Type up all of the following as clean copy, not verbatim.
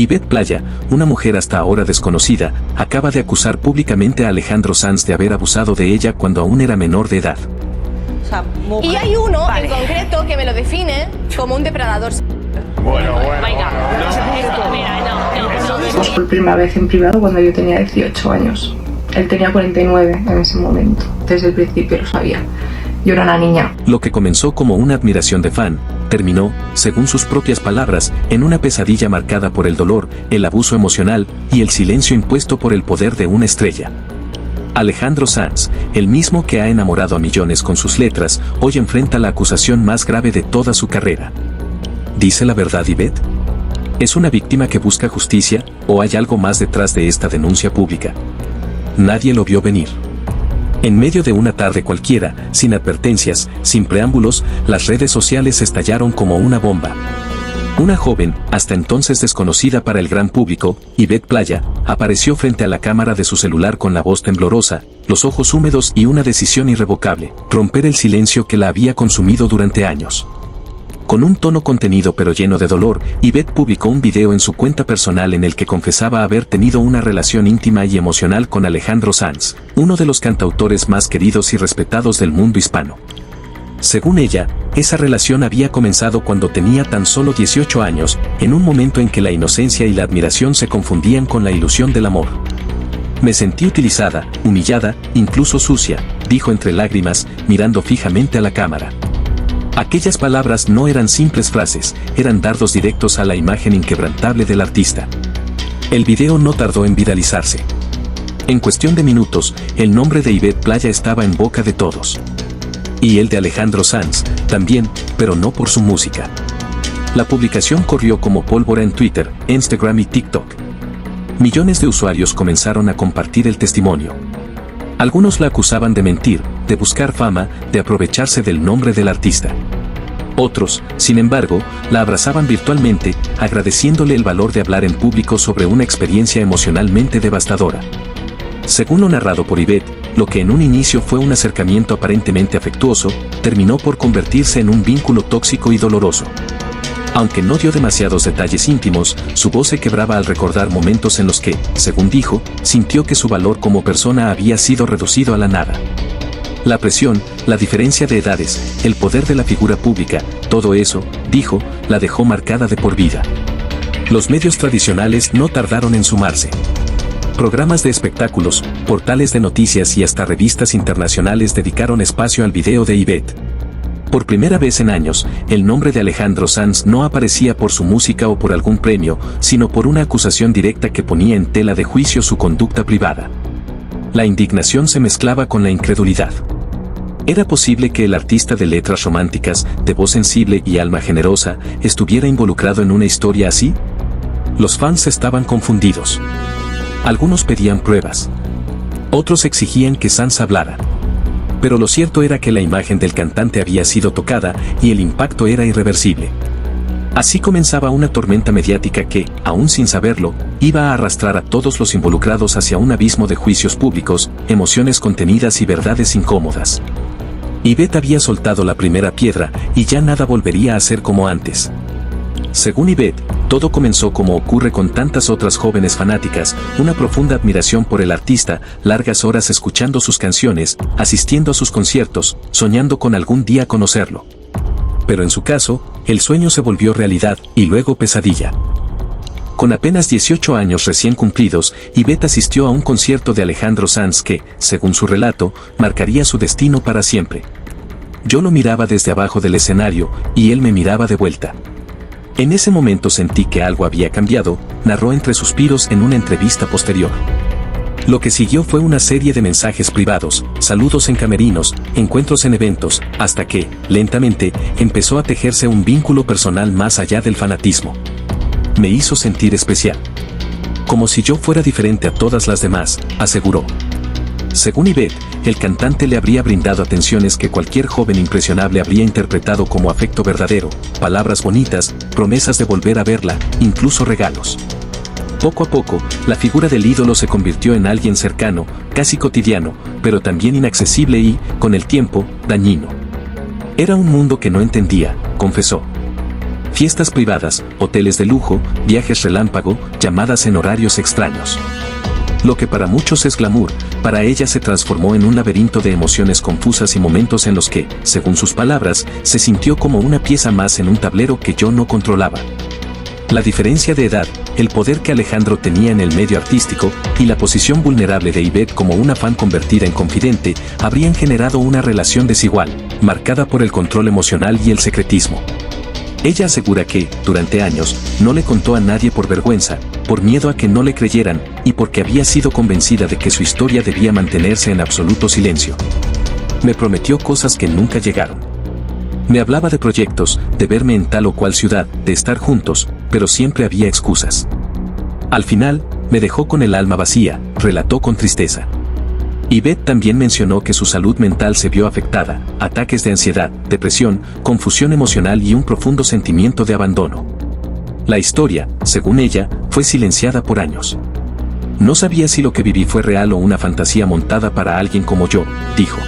Ivette Playa, una mujer hasta ahora desconocida, acaba de acusar públicamente a Alejandro Sanz de haber abusado de ella cuando aún era menor de edad. O sea, mujer. Y hay uno en concreto que me lo define como un depredador. Bueno. Por primera vez en privado cuando yo tenía 18 años. Él tenía 49 en ese momento. Desde el principio lo sabía. Yo era una niña. Lo que comenzó como una admiración de fan, terminó, según sus propias palabras, en una pesadilla marcada por el dolor, el abuso emocional y el silencio impuesto por el poder de una estrella. Alejandro Sanz, el mismo que ha enamorado a millones con sus letras, hoy enfrenta la acusación más grave de toda su carrera. ¿Dice la verdad Ivette? ¿Es una víctima que busca justicia, o hay algo más detrás de esta denuncia pública? Nadie lo vio venir. En medio de una tarde cualquiera, sin advertencias, sin preámbulos, las redes sociales estallaron como una bomba. Una joven, hasta entonces desconocida para el gran público, Ivette Playa, apareció frente a la cámara de su celular con la voz temblorosa, los ojos húmedos y una decisión irrevocable: romper el silencio que la había consumido durante años. Con un tono contenido pero lleno de dolor, Ivette publicó un video en su cuenta personal en el que confesaba haber tenido una relación íntima y emocional con Alejandro Sanz, uno de los cantautores más queridos y respetados del mundo hispano. Según ella, esa relación había comenzado cuando tenía tan solo 18 años, en un momento en que la inocencia y la admiración se confundían con la ilusión del amor. Me sentí utilizada, humillada, incluso sucia, dijo entre lágrimas, mirando fijamente a la cámara. Aquellas palabras no eran simples frases, eran dardos directos a la imagen inquebrantable del artista. El video no tardó en viralizarse. En cuestión de minutos, el nombre de Ivette Playa estaba en boca de todos. Y el de Alejandro Sanz, también, pero no por su música. La publicación corrió como pólvora en Twitter, Instagram y TikTok. Millones de usuarios comenzaron a compartir el testimonio. Algunos la acusaban de mentir, de buscar fama, de aprovecharse del nombre del artista. Otros, sin embargo, la abrazaban virtualmente, agradeciéndole el valor de hablar en público sobre una experiencia emocionalmente devastadora. Según lo narrado por Ivette, lo que en un inicio fue un acercamiento aparentemente afectuoso, terminó por convertirse en un vínculo tóxico y doloroso. Aunque no dio demasiados detalles íntimos, su voz se quebraba al recordar momentos en los que, según dijo, sintió que su valor como persona había sido reducido a la nada. La presión, la diferencia de edades, el poder de la figura pública, todo eso, dijo, la dejó marcada de por vida. Los medios tradicionales no tardaron en sumarse. Programas de espectáculos, portales de noticias y hasta revistas internacionales dedicaron espacio al video de Ivette. Por primera vez en años, el nombre de Alejandro Sanz no aparecía por su música o por algún premio, sino por una acusación directa que ponía en tela de juicio su conducta privada. La indignación se mezclaba con la incredulidad. ¿Era posible que el artista de letras románticas, de voz sensible y alma generosa, estuviera involucrado en una historia así? Los fans estaban confundidos. Algunos pedían pruebas. Otros exigían que Sanz hablara. Pero lo cierto era que la imagen del cantante había sido tocada y el impacto era irreversible. Así comenzaba una tormenta mediática que, aún sin saberlo, iba a arrastrar a todos los involucrados hacia un abismo de juicios públicos, emociones contenidas y verdades incómodas. Ivette había soltado la primera piedra y ya nada volvería a ser como antes. Según Ivette, todo comenzó como ocurre con tantas otras jóvenes fanáticas, una profunda admiración por el artista, largas horas escuchando sus canciones, asistiendo a sus conciertos, soñando con algún día conocerlo. Pero en su caso, el sueño se volvió realidad y luego pesadilla. Con apenas 18 años recién cumplidos, Ivette asistió a un concierto de Alejandro Sanz que, según su relato, marcaría su destino para siempre. Yo lo miraba desde abajo del escenario y él me miraba de vuelta. En ese momento sentí que algo había cambiado, narró entre suspiros en una entrevista posterior. Lo que siguió fue una serie de mensajes privados, saludos en camerinos, encuentros en eventos, hasta que, lentamente, empezó a tejerse un vínculo personal más allá del fanatismo. Me hizo sentir especial. Como si yo fuera diferente a todas las demás, aseguró. Según Ivette, el cantante le habría brindado atenciones que cualquier joven impresionable habría interpretado como afecto verdadero, palabras bonitas, promesas de volver a verla, incluso regalos. Poco a poco, la figura del ídolo se convirtió en alguien cercano, casi cotidiano, pero también inaccesible y, con el tiempo, dañino. Era un mundo que no entendía, confesó. Fiestas privadas, hoteles de lujo, viajes relámpago, llamadas en horarios extraños. Lo que para muchos es glamour, para ella se transformó en un laberinto de emociones confusas y momentos en los que, según sus palabras, se sintió como una pieza más en un tablero que yo no controlaba. La diferencia de edad, el poder que Alejandro tenía en el medio artístico y la posición vulnerable de Ivette como una fan convertida en confidente habrían generado una relación desigual, marcada por el control emocional y el secretismo. Ella asegura que, durante años, no le contó a nadie por vergüenza, por miedo a que no le creyeran, y porque había sido convencida de que su historia debía mantenerse en absoluto silencio. Me prometió cosas que nunca llegaron. Me hablaba de proyectos, de verme en tal o cual ciudad, de estar juntos, pero siempre había excusas. Al final, me dejó con el alma vacía, relató con tristeza. Ivette también mencionó que su salud mental se vio afectada, ataques de ansiedad, depresión, confusión emocional y un profundo sentimiento de abandono. La historia, según ella, fue silenciada por años. No sabía si lo que viví fue real o una fantasía montada para alguien como yo, dijo.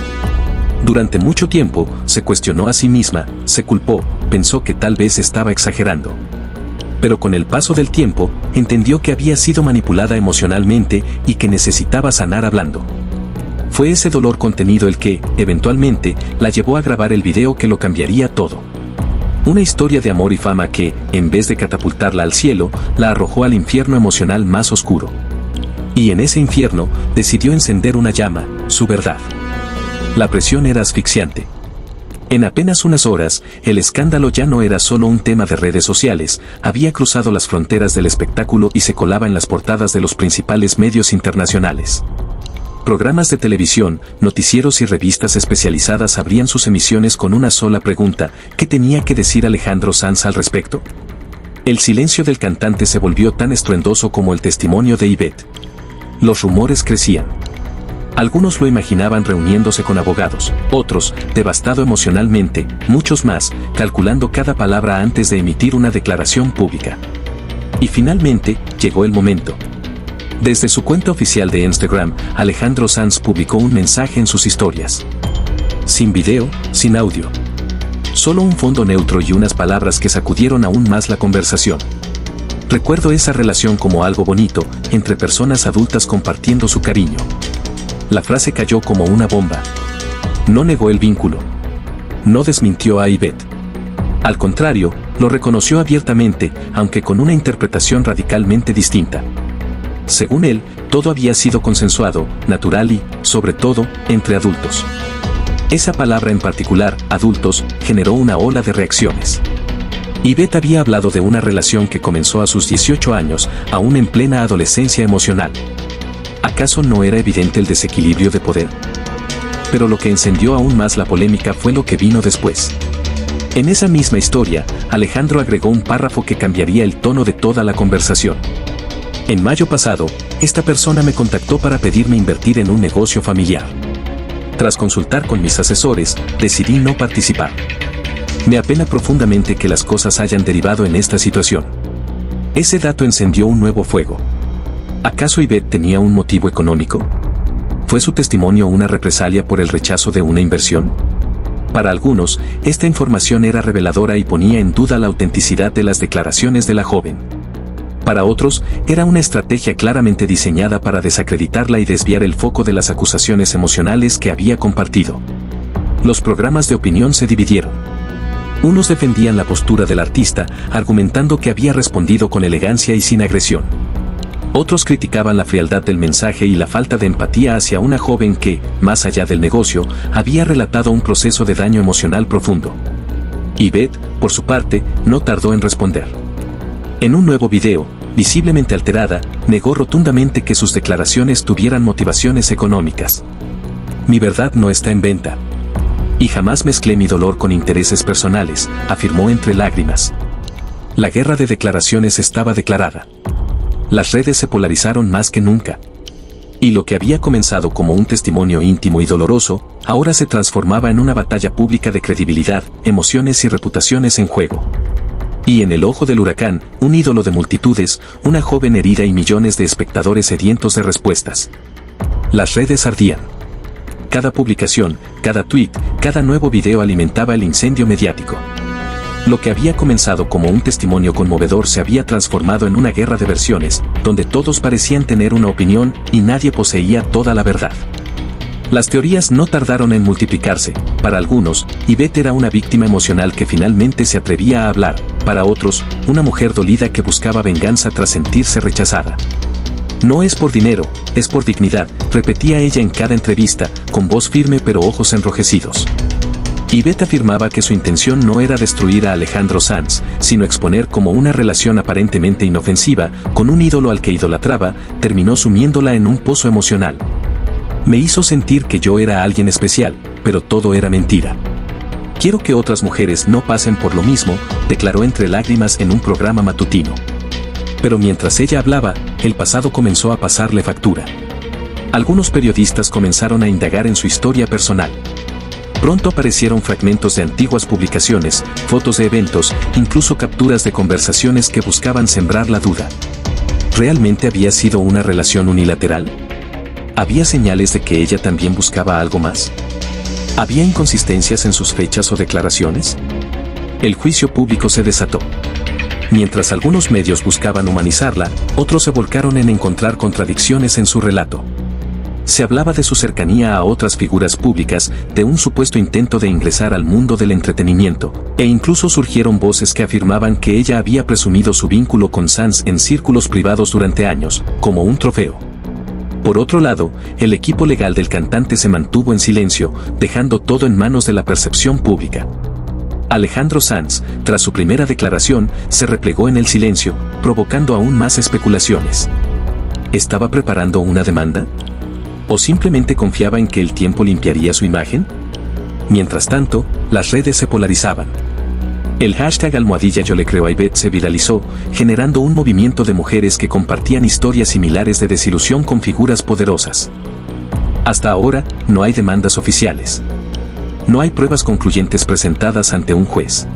Durante mucho tiempo, se cuestionó a sí misma, se culpó, pensó que tal vez estaba exagerando. Pero con el paso del tiempo, entendió que había sido manipulada emocionalmente y que necesitaba sanar hablando. Fue ese dolor contenido el que, eventualmente, la llevó a grabar el video que lo cambiaría todo. Una historia de amor y fama que, en vez de catapultarla al cielo, la arrojó al infierno emocional más oscuro. Y en ese infierno, decidió encender una llama, su verdad. La presión era asfixiante. En apenas unas horas, el escándalo ya no era solo un tema de redes sociales, había cruzado las fronteras del espectáculo y se colaba en las portadas de los principales medios internacionales. Programas de televisión, noticieros y revistas especializadas abrían sus emisiones con una sola pregunta: ¿qué tenía que decir Alejandro Sanz al respecto? El silencio del cantante se volvió tan estruendoso como el testimonio de Ivette. Los rumores crecían. Algunos lo imaginaban reuniéndose con abogados, otros, devastado emocionalmente, muchos más, calculando cada palabra antes de emitir una declaración pública. Y finalmente, llegó el momento. Desde su cuenta oficial de Instagram, Alejandro Sanz publicó un mensaje en sus historias. Sin video, sin audio. Solo un fondo neutro y unas palabras que sacudieron aún más la conversación. Recuerdo esa relación como algo bonito, entre personas adultas compartiendo su cariño. La frase cayó como una bomba. No negó el vínculo. No desmintió a Ivette. Al contrario, lo reconoció abiertamente, aunque con una interpretación radicalmente distinta. Según él, todo había sido consensuado, natural y, sobre todo, entre adultos. Esa palabra en particular, adultos, generó una ola de reacciones. Ivette había hablado de una relación que comenzó a sus 18 años, aún en plena adolescencia emocional. ¿Acaso no era evidente el desequilibrio de poder? Pero lo que encendió aún más la polémica fue lo que vino después. En esa misma historia, Alejandro agregó un párrafo que cambiaría el tono de toda la conversación. En mayo pasado, esta persona me contactó para pedirme invertir en un negocio familiar. Tras consultar con mis asesores, decidí no participar. Me apena profundamente que las cosas hayan derivado en esta situación. Ese dato encendió un nuevo fuego. ¿Acaso Ivette tenía un motivo económico? ¿Fue su testimonio una represalia por el rechazo de una inversión? Para algunos, esta información era reveladora y ponía en duda la autenticidad de las declaraciones de la joven. Para otros, era una estrategia claramente diseñada para desacreditarla y desviar el foco de las acusaciones emocionales que había compartido. Los programas de opinión se dividieron. Unos defendían la postura del artista, argumentando que había respondido con elegancia y sin agresión. Otros criticaban la frialdad del mensaje y la falta de empatía hacia una joven que, más allá del negocio, había relatado un proceso de daño emocional profundo. Ivette, por su parte, no tardó en responder. En un nuevo video, visiblemente alterada, negó rotundamente que sus declaraciones tuvieran motivaciones económicas. Mi verdad no está en venta. Y jamás mezclé mi dolor con intereses personales, afirmó entre lágrimas. La guerra de declaraciones estaba declarada. Las redes se polarizaron más que nunca. Y lo que había comenzado como un testimonio íntimo y doloroso, ahora se transformaba en una batalla pública de credibilidad, emociones y reputaciones en juego. Y en el ojo del huracán, un ídolo de multitudes, una joven herida y millones de espectadores sedientos de respuestas. Las redes ardían. Cada publicación, cada tweet, cada nuevo video alimentaba el incendio mediático. Lo que había comenzado como un testimonio conmovedor se había transformado en una guerra de versiones, donde todos parecían tener una opinión y nadie poseía toda la verdad. Las teorías no tardaron en multiplicarse. Para algunos, Yvette era una víctima emocional que finalmente se atrevía a hablar. Para otros, una mujer dolida que buscaba venganza tras sentirse rechazada. No es por dinero, es por dignidad, repetía ella en cada entrevista, con voz firme pero ojos enrojecidos. Yvette afirmaba que su intención no era destruir a Alejandro Sanz, sino exponer cómo una relación aparentemente inofensiva, con un ídolo al que idolatraba, terminó sumiéndola en un pozo emocional. Me hizo sentir que yo era alguien especial, pero todo era mentira. Quiero que otras mujeres no pasen por lo mismo, declaró entre lágrimas en un programa matutino. Pero mientras ella hablaba, el pasado comenzó a pasarle factura. Algunos periodistas comenzaron a indagar en su historia personal. Pronto aparecieron fragmentos de antiguas publicaciones, fotos de eventos, incluso capturas de conversaciones que buscaban sembrar la duda. ¿Realmente había sido una relación unilateral? ¿Había señales de que ella también buscaba algo más? ¿Había inconsistencias en sus fechas o declaraciones? El juicio público se desató. Mientras algunos medios buscaban humanizarla, otros se volcaron en encontrar contradicciones en su relato. Se hablaba de su cercanía a otras figuras públicas, de un supuesto intento de ingresar al mundo del entretenimiento, e incluso surgieron voces que afirmaban que ella había presumido su vínculo con Sanz en círculos privados durante años, como un trofeo. Por otro lado, el equipo legal del cantante se mantuvo en silencio, dejando todo en manos de la percepción pública. Alejandro Sanz, tras su primera declaración, se replegó en el silencio, provocando aún más especulaciones. ¿Estaba preparando una demanda? ¿O simplemente confiaba en que el tiempo limpiaría su imagen? Mientras tanto, las redes se polarizaban. El hashtag #Yo le creo a Yvette se viralizó, generando un movimiento de mujeres que compartían historias similares de desilusión con figuras poderosas. Hasta ahora, no hay demandas oficiales. No hay pruebas concluyentes presentadas ante un juez.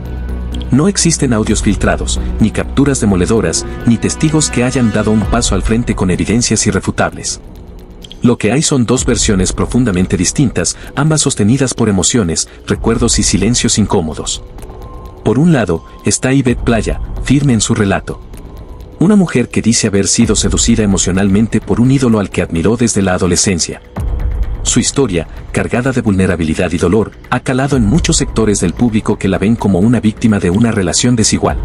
No existen audios filtrados, ni capturas demoledoras, ni testigos que hayan dado un paso al frente con evidencias irrefutables. Lo que hay son dos versiones profundamente distintas, ambas sostenidas por emociones, recuerdos y silencios incómodos. Por un lado, está Yvette Playa, firme en su relato. Una mujer que dice haber sido seducida emocionalmente por un ídolo al que admiró desde la adolescencia. Su historia, cargada de vulnerabilidad y dolor, ha calado en muchos sectores del público que la ven como una víctima de una relación desigual.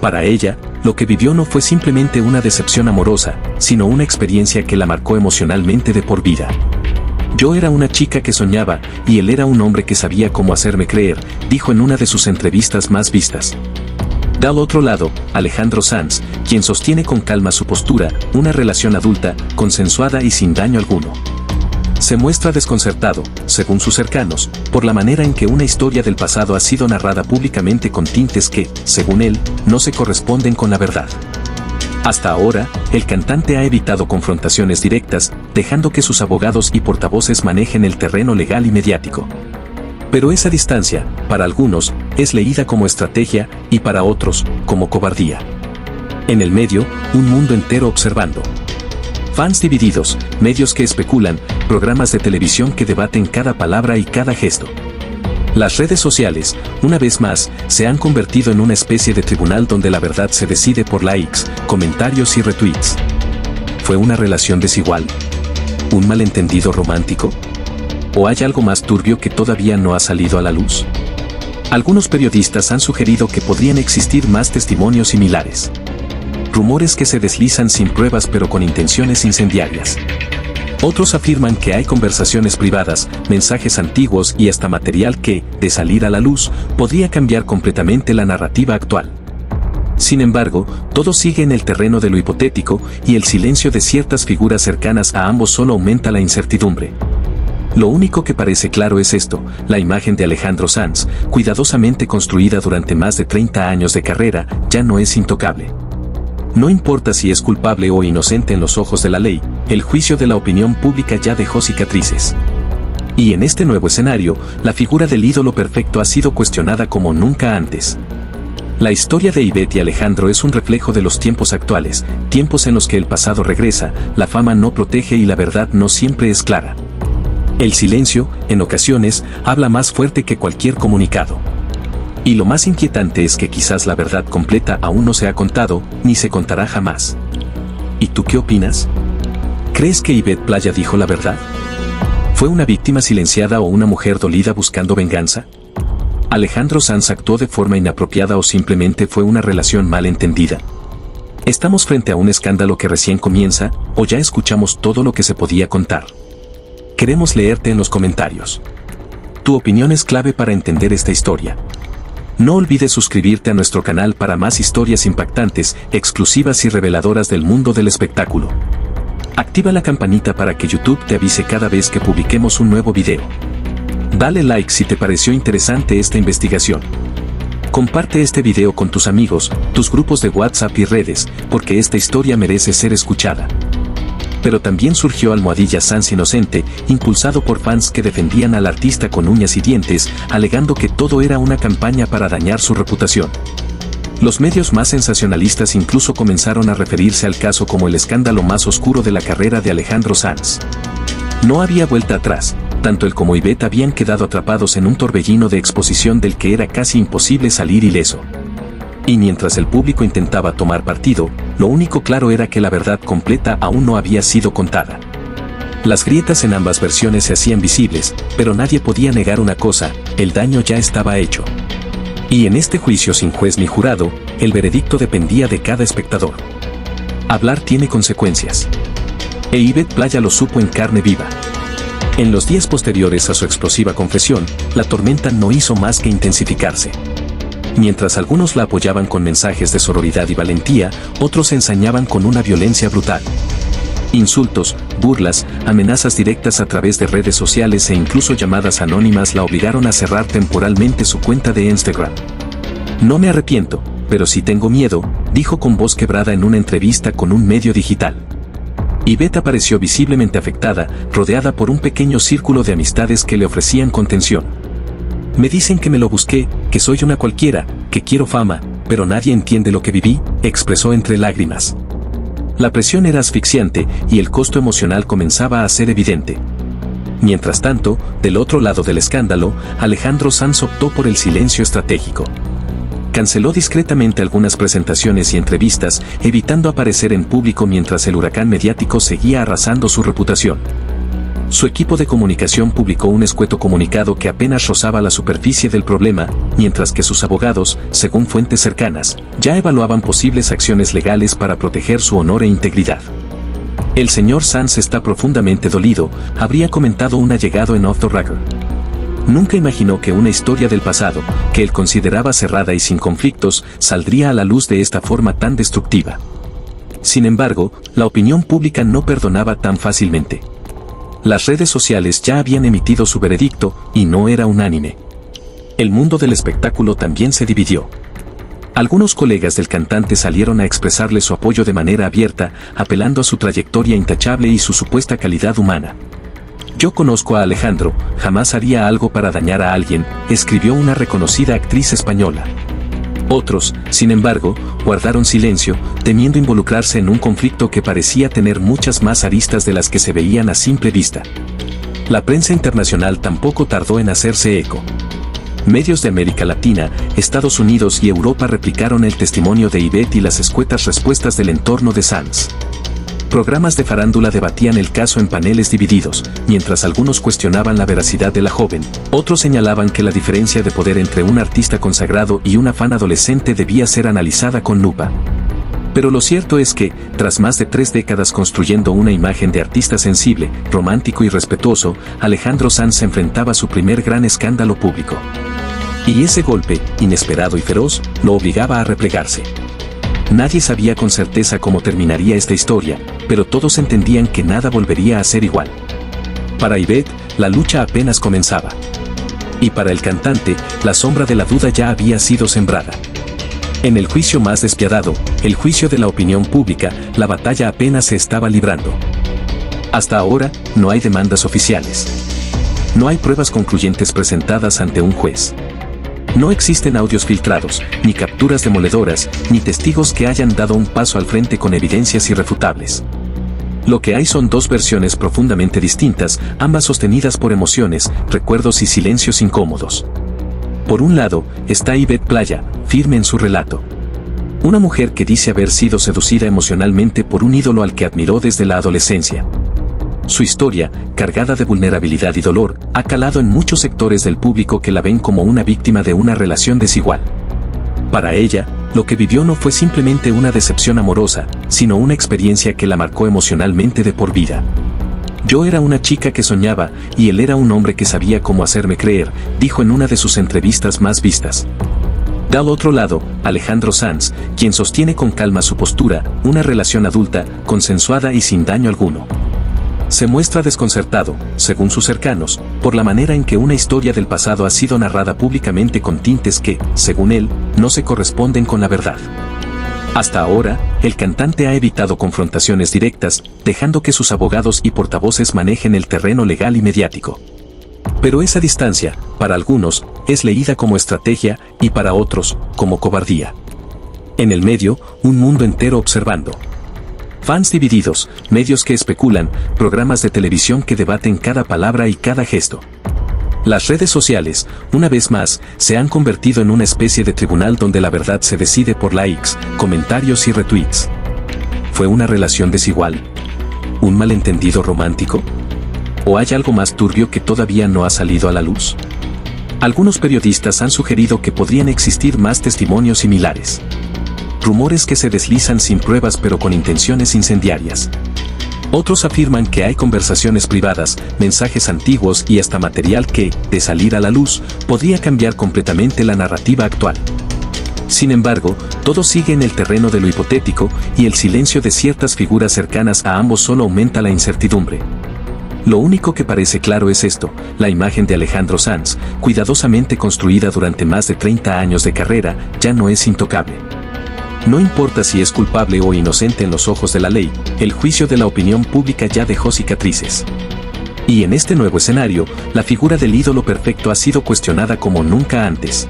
Para ella, lo que vivió no fue simplemente una decepción amorosa, sino una experiencia que la marcó emocionalmente de por vida. Yo era una chica que soñaba, y él era un hombre que sabía cómo hacerme creer, dijo en una de sus entrevistas más vistas. Del otro lado, Alejandro Sanz, quien sostiene con calma su postura, una relación adulta, consensuada y sin daño alguno. Se muestra desconcertado, según sus cercanos, por la manera en que una historia del pasado ha sido narrada públicamente con tintes que, según él, no se corresponden con la verdad. Hasta ahora, el cantante ha evitado confrontaciones directas, dejando que sus abogados y portavoces manejen el terreno legal y mediático. Pero esa distancia, para algunos, es leída como estrategia y para otros, como cobardía. En el medio, un mundo entero observando. Fans divididos, medios que especulan, programas de televisión que debaten cada palabra y cada gesto. Las redes sociales, una vez más, se han convertido en una especie de tribunal donde la verdad se decide por likes, comentarios y retweets. ¿Fue una relación desigual? ¿Un malentendido romántico? ¿O hay algo más turbio que todavía no ha salido a la luz? Algunos periodistas han sugerido que podrían existir más testimonios similares. Rumores que se deslizan sin pruebas pero con intenciones incendiarias. Otros afirman que hay conversaciones privadas, mensajes antiguos y hasta material que, de salir a la luz, podría cambiar completamente la narrativa actual. Sin embargo, todo sigue en el terreno de lo hipotético y el silencio de ciertas figuras cercanas a ambos solo aumenta la incertidumbre. Lo único que parece claro es esto: la imagen de Alejandro Sanz, cuidadosamente construida durante más de 30 años de carrera, ya no es intocable. No importa si es culpable o inocente en los ojos de la ley, el juicio de la opinión pública ya dejó cicatrices. Y en este nuevo escenario, la figura del ídolo perfecto ha sido cuestionada como nunca antes. La historia de Yvette y Alejandro es un reflejo de los tiempos actuales, tiempos en los que el pasado regresa, la fama no protege y la verdad no siempre es clara. El silencio, en ocasiones, habla más fuerte que cualquier comunicado. Y lo más inquietante es que quizás la verdad completa aún no se ha contado, ni se contará jamás. ¿Y tú qué opinas? ¿Crees que Ivette Playa dijo la verdad? ¿Fue una víctima silenciada o una mujer dolida buscando venganza? ¿Alejandro Sanz actuó de forma inapropiada o simplemente fue una relación mal entendida? ¿Estamos frente a un escándalo que recién comienza, o ya escuchamos todo lo que se podía contar? Queremos leerte en los comentarios. Tu opinión es clave para entender esta historia. No olvides suscribirte a nuestro canal para más historias impactantes, exclusivas y reveladoras del mundo del espectáculo. Activa la campanita para que YouTube te avise cada vez que publiquemos un nuevo video. Dale like si te pareció interesante esta investigación. Comparte este video con tus amigos, tus grupos de WhatsApp y redes, porque esta historia merece ser escuchada. Pero también surgió Almohadilla Sanz inocente, impulsado por fans que defendían al artista con uñas y dientes, alegando que todo era una campaña para dañar su reputación. Los medios más sensacionalistas incluso comenzaron a referirse al caso como el escándalo más oscuro de la carrera de Alejandro Sanz. No había vuelta atrás, tanto él como Ivette habían quedado atrapados en un torbellino de exposición del que era casi imposible salir ileso. Y mientras el público intentaba tomar partido, lo único claro era que la verdad completa aún no había sido contada. Las grietas en ambas versiones se hacían visibles, pero nadie podía negar una cosa: el daño ya estaba hecho. Y en este juicio sin juez ni jurado, el veredicto dependía de cada espectador. Hablar tiene consecuencias. E Ivette Playa lo supo en carne viva. En los días posteriores a su explosiva confesión, la tormenta no hizo más que intensificarse. Mientras algunos la apoyaban con mensajes de sororidad y valentía, otros se ensañaban con una violencia brutal. Insultos, burlas, amenazas directas a través de redes sociales e incluso llamadas anónimas la obligaron a cerrar temporalmente su cuenta de Instagram. No me arrepiento, pero sí tengo miedo, dijo con voz quebrada en una entrevista con un medio digital. Ivette apareció visiblemente afectada, rodeada por un pequeño círculo de amistades que le ofrecían contención. Me dicen que me lo busqué, que soy una cualquiera, que quiero fama, pero nadie entiende lo que viví, expresó entre lágrimas. La presión era asfixiante y el costo emocional comenzaba a ser evidente. Mientras tanto, del otro lado del escándalo, Alejandro Sanz optó por el silencio estratégico. Canceló discretamente algunas presentaciones y entrevistas, evitando aparecer en público mientras el huracán mediático seguía arrasando su reputación. Su equipo de comunicación publicó un escueto comunicado que apenas rozaba la superficie del problema, mientras que sus abogados, según fuentes cercanas, ya evaluaban posibles acciones legales para proteger su honor e integridad. El señor Sanz está profundamente dolido, habría comentado un allegado en Off the Record. Nunca imaginó que una historia del pasado, que él consideraba cerrada y sin conflictos, saldría a la luz de esta forma tan destructiva. Sin embargo, la opinión pública no perdonaba tan fácilmente. Las redes sociales ya habían emitido su veredicto, y no era unánime. El mundo del espectáculo también se dividió. Algunos colegas del cantante salieron a expresarle su apoyo de manera abierta, apelando a su trayectoria intachable y su supuesta calidad humana. Yo conozco a Alejandro, jamás haría algo para dañar a alguien, escribió una reconocida actriz española. Otros, sin embargo, guardaron silencio, temiendo involucrarse en un conflicto que parecía tener muchas más aristas de las que se veían a simple vista. La prensa internacional tampoco tardó en hacerse eco. Medios de América Latina, Estados Unidos y Europa replicaron el testimonio de Ivette y las escuetas respuestas del entorno de Sanz. Programas de farándula debatían el caso en paneles divididos, mientras algunos cuestionaban la veracidad de la joven, otros señalaban que la diferencia de poder entre un artista consagrado y una fan adolescente debía ser analizada con lupa. Pero lo cierto es que, tras más de 3 décadas construyendo una imagen de artista sensible, romántico y respetuoso, Alejandro Sanz se enfrentaba a su primer gran escándalo público. Y ese golpe, inesperado y feroz, lo obligaba a replegarse. Nadie sabía con certeza cómo terminaría esta historia, pero todos entendían que nada volvería a ser igual. Para Ivette, la lucha apenas comenzaba. Y para el cantante, la sombra de la duda ya había sido sembrada. En el juicio más despiadado, el juicio de la opinión pública, la batalla apenas se estaba librando. Hasta ahora, no hay demandas oficiales. No hay pruebas concluyentes presentadas ante un juez. No existen audios filtrados, ni capturas demoledoras, ni testigos que hayan dado un paso al frente con evidencias irrefutables. Lo que hay son 2 versiones profundamente distintas, ambas sostenidas por emociones, recuerdos y silencios incómodos. Por un lado, está Ivette Playa, firme en su relato. Una mujer que dice haber sido seducida emocionalmente por un ídolo al que admiró desde la adolescencia. Su historia, cargada de vulnerabilidad y dolor, ha calado en muchos sectores del público que la ven como una víctima de una relación desigual. Para ella, lo que vivió no fue simplemente una decepción amorosa, sino una experiencia que la marcó emocionalmente de por vida. Yo era una chica que soñaba, y él era un hombre que sabía cómo hacerme creer, dijo en una de sus entrevistas más vistas. Del otro lado, Alejandro Sanz, quien sostiene con calma su postura, una relación adulta, consensuada y sin daño alguno. Se muestra desconcertado, según sus cercanos, por la manera en que una historia del pasado ha sido narrada públicamente con tintes que, según él, no se corresponden con la verdad. Hasta ahora, el cantante ha evitado confrontaciones directas, dejando que sus abogados y portavoces manejen el terreno legal y mediático. Pero esa distancia, para algunos, es leída como estrategia y para otros, como cobardía. En el medio, un mundo entero observando. Fans divididos, medios que especulan, programas de televisión que debaten cada palabra y cada gesto. Las redes sociales, una vez más, se han convertido en una especie de tribunal donde la verdad se decide por likes, comentarios y retweets. ¿Fue una relación desigual? ¿Un malentendido romántico? ¿O hay algo más turbio que todavía no ha salido a la luz? Algunos periodistas han sugerido que podrían existir más testimonios similares. Rumores que se deslizan sin pruebas pero con intenciones incendiarias. Otros afirman que hay conversaciones privadas, mensajes antiguos y hasta material que, de salir a la luz, podría cambiar completamente la narrativa actual. Sin embargo, todo sigue en el terreno de lo hipotético y el silencio de ciertas figuras cercanas a ambos solo aumenta la incertidumbre. Lo único que parece claro es esto: la imagen de Alejandro Sanz, cuidadosamente construida durante más de 30 años de carrera, ya no es intocable. No importa si es culpable o inocente en los ojos de la ley, el juicio de la opinión pública ya dejó cicatrices. Y en este nuevo escenario, la figura del ídolo perfecto ha sido cuestionada como nunca antes.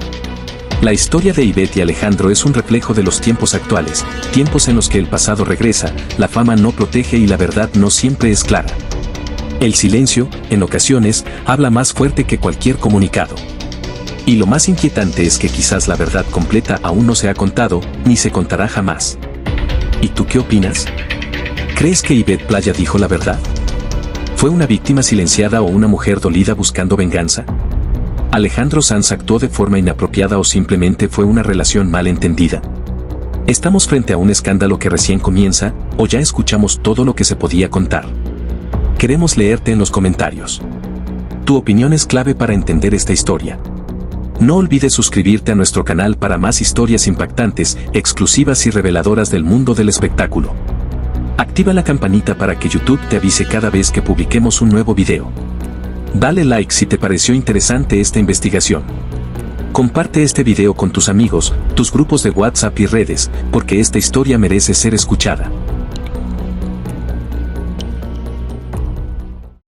La historia de Ivette y Alejandro es un reflejo de los tiempos actuales, tiempos en los que el pasado regresa, la fama no protege y la verdad no siempre es clara. El silencio, en ocasiones, habla más fuerte que cualquier comunicado. Y lo más inquietante es que quizás la verdad completa aún no se ha contado, ni se contará jamás. ¿Y tú qué opinas? ¿Crees que Ivette Playa dijo la verdad? ¿Fue una víctima silenciada o una mujer dolida buscando venganza? ¿Alejandro Sanz actuó de forma inapropiada o simplemente fue una relación mal entendida? ¿Estamos frente a un escándalo que recién comienza, o ya escuchamos todo lo que se podía contar? Queremos leerte en los comentarios. Tu opinión es clave para entender esta historia. No olvides suscribirte a nuestro canal para más historias impactantes, exclusivas y reveladoras del mundo del espectáculo. Activa la campanita para que YouTube te avise cada vez que publiquemos un nuevo video. Dale like si te pareció interesante esta investigación. Comparte este video con tus amigos, tus grupos de WhatsApp y redes, porque esta historia merece ser escuchada.